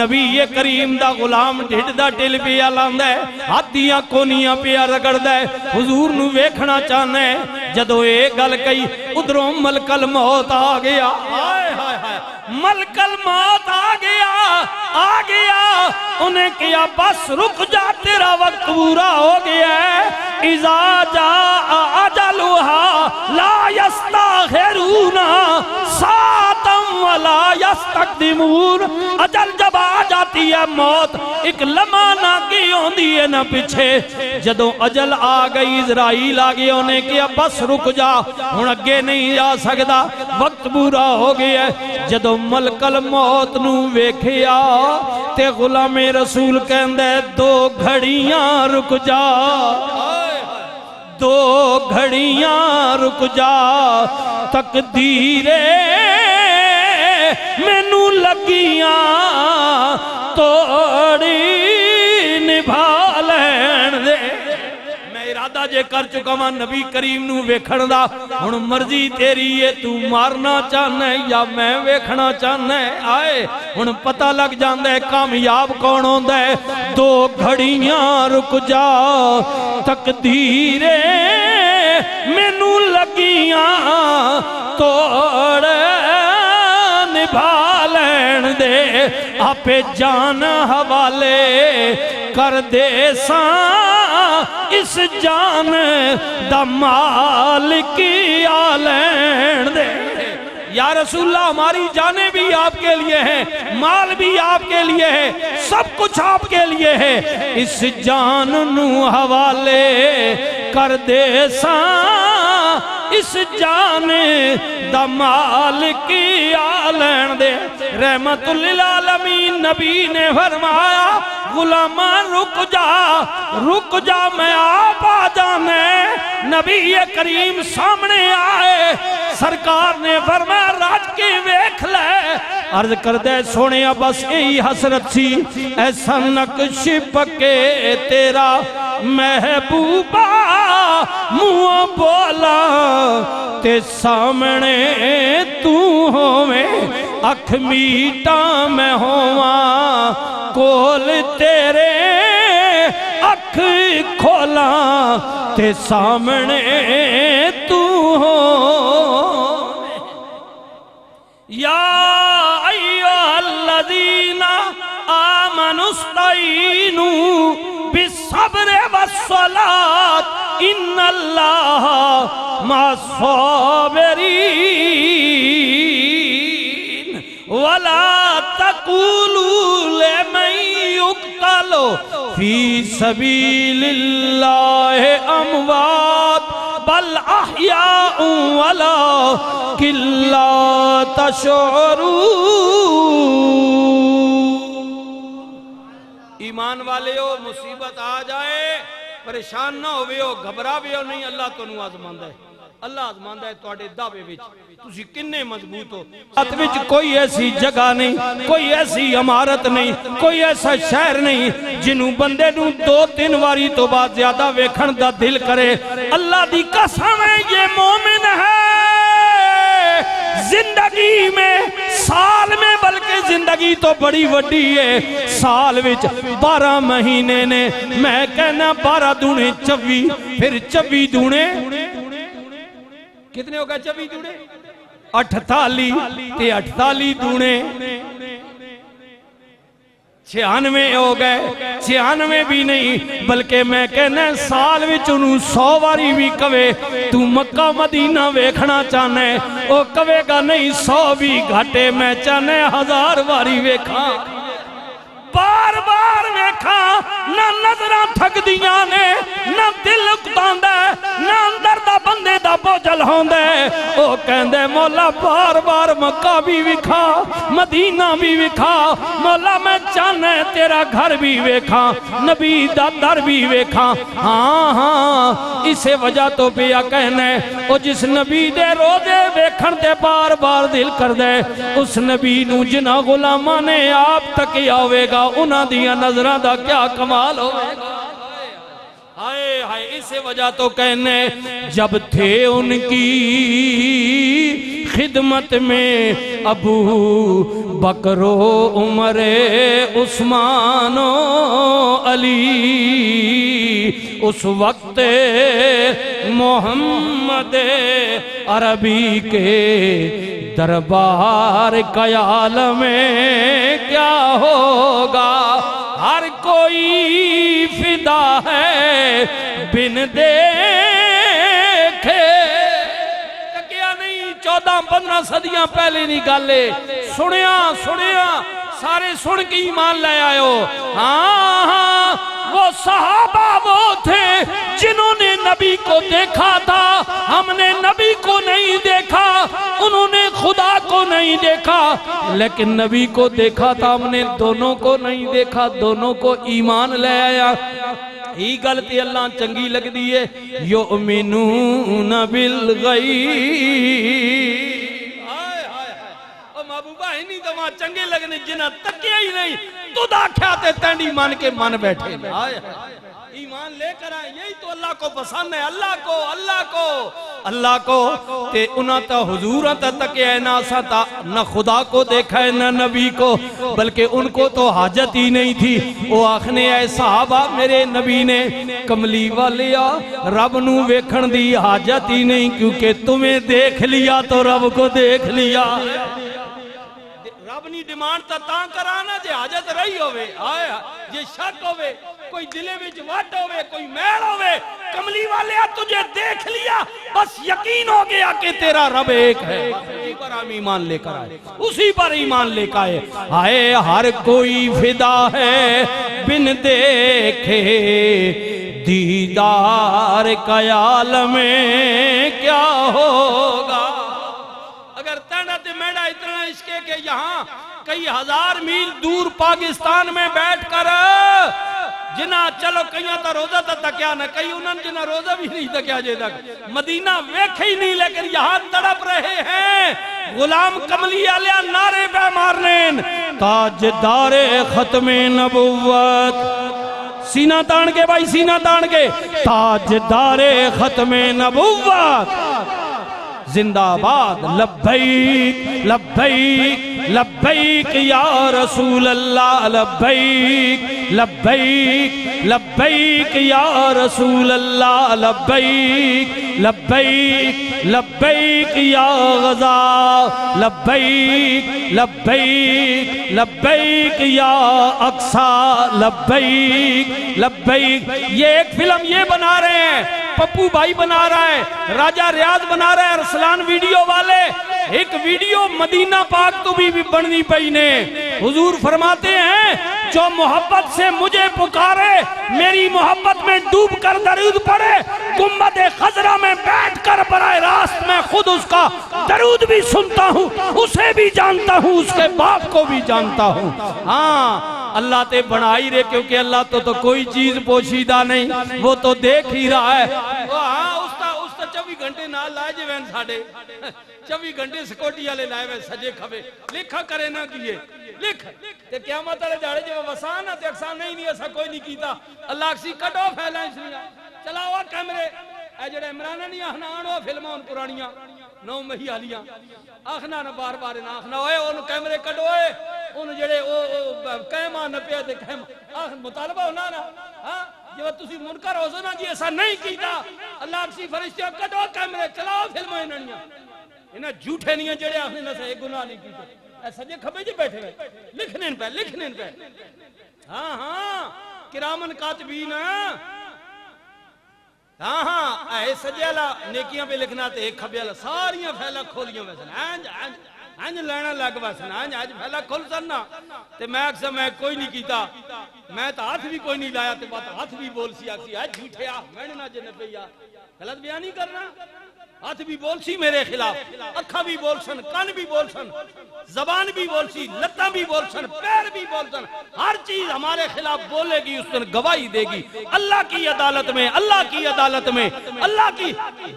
نبی کریم دا غلام ڈھڈ دا ٹل پیا لاندا ہے، ہاتھیاں کونیاں پیا رگڑدا ہے، حضور نو ویکھنا چاہنا ہے۔ جدو اے گل کئی ادھروں ملک الموت آ گیا، ہائے ہائے ہائے، ملک الموت آ گیا، انہیں کیا بس رک جا تیرا وقت پورا ہو گیا ہے۔ اذا جاء اجلها لا يستاخرون ساعة ولا يستقدمون۔ اجل جب آ جاتی ہے موت ایک لمحہ نہ کی ہوندی ہے نہ پیچھے۔ جدوں اجل آ گئی اسرائیل آ گئے، انہیں کیا بس رک جا، ہن اگے نہیں جا سکدا، وقت پورا ہو گیا ہے۔ جدوں ملک الموت نو ویکھیا تے غلام رسول کہندا ہے دو گھڑیاں رک جا، دو گھڑیاں رک جا، تقدیر مینوں لگیاں توڑی نبھا لین دے۔ میں ارادہ جے کر چکا ہاں نبی کریم نو ویکھن دا، ہن مرضی تیری ہے، تو مارنا چاہنا ہے یا میں ویکھنا چاہنا ہے۔ آئے ہن پتہ لگ جاندا ہے کامیاب کون ہوندا ہے۔ دو گھڑیاں رک جا، تقدیر مینوں لگیاں توڑ نبھا لین دے، آپے جان حوالے کر دے ساں، اس جان دا مالکی آلین دے۔ یا رسول اللہ ہماری جانیں بھی آپ کے لیے ہیں، مال بھی آپ کے لیے ہے، سب کچھ آپ کے لیے ہے، اس جان نو حوالے کر دے ساں، اس جان دا مالکی آلین دے۔ رحمت للعالمین نبی نے فرمایا غلامان رک جا میں آپ آ جانے۔ نبی کریم سامنے آئے، سرکار نے فرمایا راج کی ویکھ لے۔ عرض کردے سونے بس یہی حسرت سی، ایسا نقش پکے تیرا محبوبہ منہ بولا تے سامنے تو ہوویں، اکھ میٹا میں ہواں کول تیرے، اکھ کھولا تے سامنے تو ہوویں۔ یا ایھا الذین آمنوا استعینوا بالصبر والصلاۃ ان اللہ مع الصابرین ولا تقولوا لمن يقتل فی سبیل اللہ اموات بل احیاء ولکن لا تشعرون۔ ایمان والے ہو، مصیبت آ جائے پریشان نہ ہوئے ہو، گھبرا بھی ہو نہیں، اللہ تو نو آزماندہ ہے، اللہ آزماندہ ہے توڑے دعوے وچ تسی کنے مضبوط ہو۔ ہاتھ وچ کوئی ایسی جگہ نہیں، کوئی ایسی عمارت نہیں، کوئی ایسا شہر نہیں جنوں بندے نو دو تین واری تو بعد زیادہ ویکھن دا دل کرے۔ اللہ دی قسم ہے یہ مومن ہے، زندگی میں سال میں بلکہ زندگی تو بڑی وڈی ہے، سال وچ 12 مہینے نے، میں کہنا 12 دونے 24، پھر 24 دونے کتنے ہو گئے؟ 24 دونے 48 تے 48 دونے 96 ہو گئے، 96 بھی نہیں بلکہ میں کہنا سال وچ انہوں 100 واری بھی کہے تو مکہ مدینہ ویکھنا چاہنے، او کہے گا نہیں 100 بھی گھٹے، میں چاہنے 1000 واری ویکھا، بار بار ویکھا، نہ نظرہ تھک دیاں نے، نہ دل اکتان دے، نہ اندر دا بندے دا بوجل ہون دے۔ او کہندے مولا بار بار مکہ بھی وکھا، مدینہ بھی وکھا، مولا میں چاہنے تیرا گھر بھی ویکھا، نبی دا در بھی ویکھا۔ ہاں ہاں اسے وجہ تو پیا کہنے، او جس نبی دے روزے ویکھن تے بار بار دل کر دے، اس نبی نو جنہ غلامہ نے آپ تک آوے گا، انہاں دیا نظرہ دا کیا کمال ہوئے گا۔ ہائے ہائے اسے وجہ تو کہنے جب تھے ان کی خدمت میں ابو بکر و عمر عثمان و علی، اس وقت محمد عربی کے دربار کا عالم میں کیا ہوگا؟ ہر کوئی فدا ہے بن دیکھے، کیا نہیں 14-15 صدیاں پہلے نہیں گالے سنیا سارے سن کے ایمان لے آئے۔ ہاں وہ صحابہ وہ تھے جنہوں نے نبی کو دیکھا تھا، ہم نے نبی کو نہیں دیکھا، انہوں نے خدا کو نہیں دیکھا، لیکن نبی کو دیکھا تھا، ہم نے دونوں کو نہیں دیکھا، دونوں کو ایمان لے آیا۔ ہی غلطی اللہ چنگی لگ دیئے، یؤمنون بالغیب۔ محبوبہ ہی نہیں تو وہاں چنگے لگنے جنہ تکیا ہی نہیں، تو دا کھاتے تینڈی مان کے من بیٹھے۔ ایمان لے کر آئے، یہی تو اللہ کو پسند ہے، اللہ کو تے انہاں تا حضوراں تا تکیا ہے، نہ خدا کو دیکھا ہے نہ نبی کو، بلکہ ان کو تو حاجت ہی نہیں تھی۔ وہ آخنے اے صحابہ میرے نبی نے کملی والیا رب نو ویکھن دی حاجت ہی نہیں، کیونکہ تمہیں دیکھ لیا تو رب کو دیکھ لیا۔ رب نی ڈیمانڈ تا کرانا جے حاجت رہی ہوئے، جے شک ہوئے، کوئی دلے وچ وٹ ہوئے، کوئی میل ہوئے، کملی والے تجھے دیکھ لیا بس یقین ہو گیا کہ تیرا رب ایک ہے، اسی پر ہم ایمان لے کر آئے، اسی پر ایمان لے کر آئے۔ آئے ہر کوئی فدا ہے بن دیکھے دیدار کا عالم میں کیا ہوگا؟ اگر تینا تے میڈا اتنا عشقے کہ یہاں کئی ہزار میل دور پاکستان میں بیٹھ کر جنہ چلو کئیاں تا روزہ تا تکیا نہ، کئی انہوں جنہ روزہ بھی نہیں تکیا جے تک مدینہ ویکھے ہی نہیں، لیکن یہاں تڑپ رہے ہیں۔ غلام کملی علیہ نعرے پہ مارنین، تاجدار ختم نبوت، سینہ تان کے بھائی سینہ تان کے، تاجدار ختم نبوت زندہ آباد، لبیک لبیک لبیک یا رسول اللہ، لبیک لبیک لبیک یا رسول اللہ، لبیک لبیک لبیک یا غزا، لبیک لبیک لبیک یا اقصا، لبیک لبیک۔ یہ ایک فلم یہ بنا رہے ہیں، پپو بھائی بنا رہا ہے، راجہ ریاض بنا رہا ہے، ارسلان ویڈیو والے، ایک ویڈیو مدینہ پاک تو بھی بننی پئی نے۔ حضور فرماتے ہیں جو محبت سے مجھے پکارے، میری محبت میں ڈوب کر درود پڑھے، گنبد خضرا میں بیٹھ کر براہ راست میں خود اس کا درود بھی سنتا ہوں، اسے بھی جانتا ہوں، اس کے باپ کو بھی جانتا ہوں۔ ہاں اللہ تے بنائی رہے، کیونکہ اللہ تو کوئی چیز پوشیدہ نہیں، وہ تو دیکھ ہی رہا ہے۔ ہاں اس تا 24 گھنٹے نہ لائے جے وین ساڑے 24 گھنٹے سکوٹی والے لائے وے سجے کھبے لکھا کرے نہ کیے لکھ تے قیامت والے جاڑے جو وسان تے اقسام نہیں ایسا کوئی نہیں کیتا۔ اللہ اکسی کٹ آف ہے لائنسیاں چلاوا کیمرے اے جڑے عمرانہ نہیں آخنا آنو فلموں ان پرانیاں 9 مہی آلیاں آخنا نہ بار بار نہ آخنا ہوئے ان کیمرے کٹ ہوئے ان جڑے قیمہ نہ پیا دے قیمہ مطالبہ ہونا نا جو تسی منکر ہو سنا جی ایسا نہیں کیتا۔ اللہ اکسی فرشتیاں کٹو کیمرے چلاو فلموں انہاں انہاں جھوٹے نہیں جڑے آخنے نہ سے گناہ نہیں کیتے ایسا جے کھبے جی بیٹھے ہوئے لکھنے پہ ہاں ہاں کرامن کاتبین ہاں ہاں اے سجیلا نیکیاں پہ لکھنا تے ایک کھبے اللہ ساریاں پھیلا کھولیاں ویسن آنج لینا لگ ویسن آنج پھیلا کھول سننا تے میں اکثر میں کوئی نہیں کیتا میں تو ہاتھ بھی کوئی نہیں لایا تے بات ہاتھ بھی بول سی آکسی آج جھوٹے میں نے نہ جنہ پہ یا غلط بیان نہیں کرنا ہاتھ بھی بول سی میرے خلاف اکھا بھی بول سن کان بھی بول سن زبان بھی بول سی لتاں بھی بول سن پیر بھی بول سن ہر چیز ہمارے خلاف بولے گی اس دن گواہی دے گی اللہ کی عدالت میں اللہ کی عدالت میں اللہ کی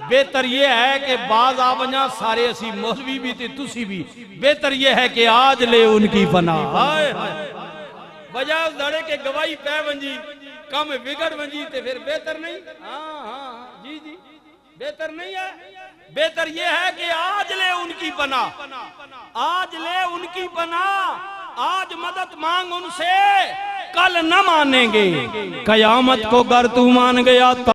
بہتر یہ ہے کہ بعض آبنیاں سارے اسی مولوی بھی تھے تسی بھی بہتر یہ ہے کہ آج لے ان کی پناہ وجہ اس دھڑے کے گواہی پہ ونجی کم بگڑ ونجی تے پھر بہتر نہیں ہاں ہاں جی جی بہتر نہیں ہے؟ بہتر یہ ہے کہ آج لے ان کی پناہ، آج لے ان کی پناہ، آج مدد مانگ ان سے، کل نہ مانیں گے، قیامت کو گر تو مان گیا